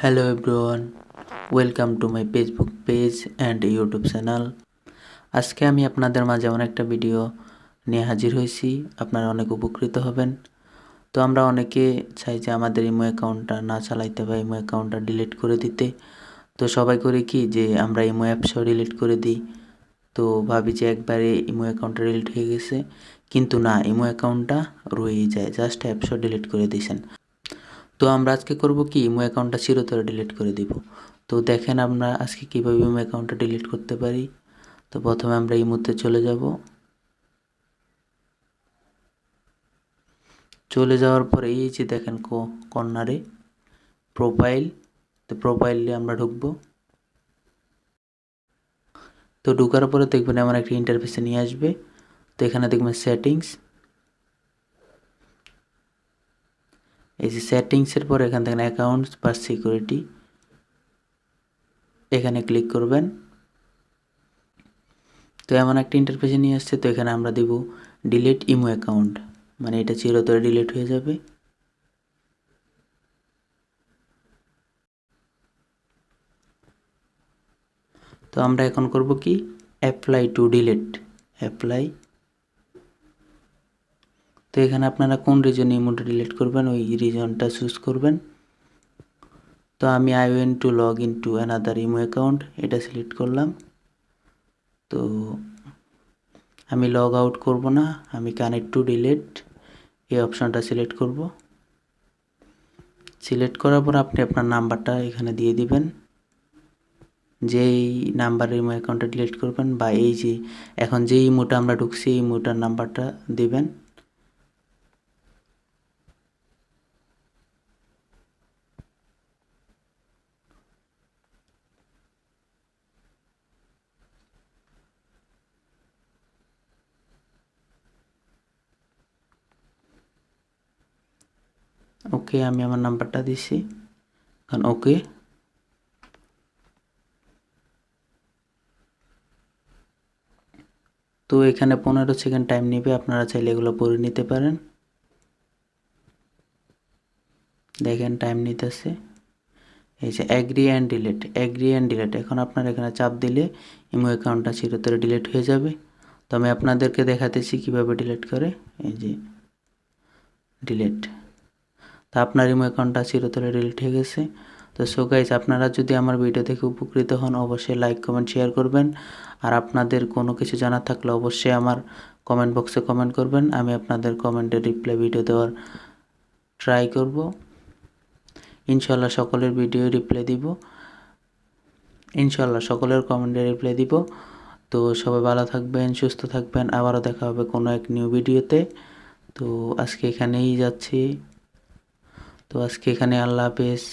Hello everyone, welcome to my Facebook page and YouTube channel. আজকে আমি আপনাদের মাঝে এমন একটা ভিডিও নিয়ে হাজির হয়েছি, আপনারা অনেক উপকৃত হবেন। তো আমরা অনেকে চাই যে আমাদের ইমো অ্যাকাউন্টটা না চালাইতে বা ইমো অ্যাকাউন্টটা ডিলিট করে দিতে। তো সবাই করে কি যে আমরা ইমো অ্যাপসও ডিলিট করে দিই। তো ভাবি যে একবারে ইমো অ্যাকাউন্টটা ডিলিট হয়ে গেছে, কিন্তু না, ইমো অ্যাকাউন্টটা রয়েই যায়, জাস্ট অ্যাপসও ডিলিট করে দিয়েছেন। তো আমরা আজকে করব কি, ইমো অ্যাকাউন্টটা চিরতরে ডিলিট করে দিব। তো দেখেন আমরা আজকে কীভাবে ইমো অ্যাকাউন্টটা ডিলিট করতে পারি। তো প্রথমে আমরা ইমোতে চলে যাব। চলে যাওয়ার পরে এই যে দেখেন কর্নারে প্রোফাইল, তো প্রোফাইলে আমরা ঢুকবো। তো ঢুকার পরে দেখবেন এমন একটা ইন্টারফেসে নিয়ে আসবে। তো এখানে দেখবেন সেটিংস, এই যে সেটিংসের পরে এখান থেকে অ্যাকাউন্টস বা সিকিউরিটি, এখানে ক্লিক করবেন। তো এমন একটা ইন্টারফেসে নিয়ে আসছে। তো এখানে আমরা দেব ডিলিট ইমো অ্যাকাউন্ট, মানে এটা চিরতরে ডিলিট হয়ে যাবে। তো আমরা এখন করব কি, অ্যাপ্লাই টু ডিলিট, অ্যাপ্লাই। তো এখানে আপনারা কোন রিজনে ইমোটা ডিলিট করবেন ওই রিজনটা চুজ করবেন। তো আমি I went to log in to another imo account, এটা সিলেক্ট করলাম। তো আমি লগ আউট করব না, আমি কানেক্ট টু ডিলিট এই অপশানটা সিলেক্ট করব। সিলেক্ট করার পর আপনি আপনার নাম্বারটা এখানে দিয়ে দিবেন, যেই নাম্বারের ইমো অ্যাকাউন্টটা ডিলিট করবেন, বা এই যে এখন যে ইমোটা আমরা ঢুকছি এই ইমোটার নাম্বারটা দিবেন। ওকে, আমি আমার নাম্বারটা দিছি, এখন ওকে। তো এখানে 15 সেকেন্ড টাইম নেবে, আপনারা চাইলে এগুলো পড়ে নিতে পারেন। দেখেন টাইম নিতেছে। এই যে agree and delete, agree and delete, এখন আপনারা এখানে চাপ দিলে ইমো অ্যাকাউন্টটা চিরতরে ডিলিট হয়ে যাবে। তো আমি আপনাদেরকে দেখাতেছি কিভাবে ডিলিট করে। এই যে ডিলিট, তা আপনার ইমো অ্যাকাউন্টটা চিরতরে ডিলিট হয়ে গেছে। তো সো গাইস, আপনারা যদি আমার ভিডিও দেখে উপকৃত হন অবশ্যই লাইক কমেন্ট শেয়ার করবেন। আর আপনাদের কোনো কিছু জানার থাকলে অবশ্যই আমার কমেন্ট বক্সে কমেন্ট করবেন, আমি আপনাদের কমেন্টের রিপ্লাই ভিডিও দেওয়ার ট্রাই করব। ইনশাল্লাহ সকলের ভিডিও রিপ্লাই দিব, ইনশাল্লাহ সকলের কমেন্টে রিপ্লাই দিব। তো সবাই ভালো থাকবেন, সুস্থ থাকবেন, আবারও দেখা হবে কোনো এক নিউ ভিডিওতে। তো আজকে এখানেই যাচ্ছি, তো আজকে এখানে আল্লাহ হাফেজ।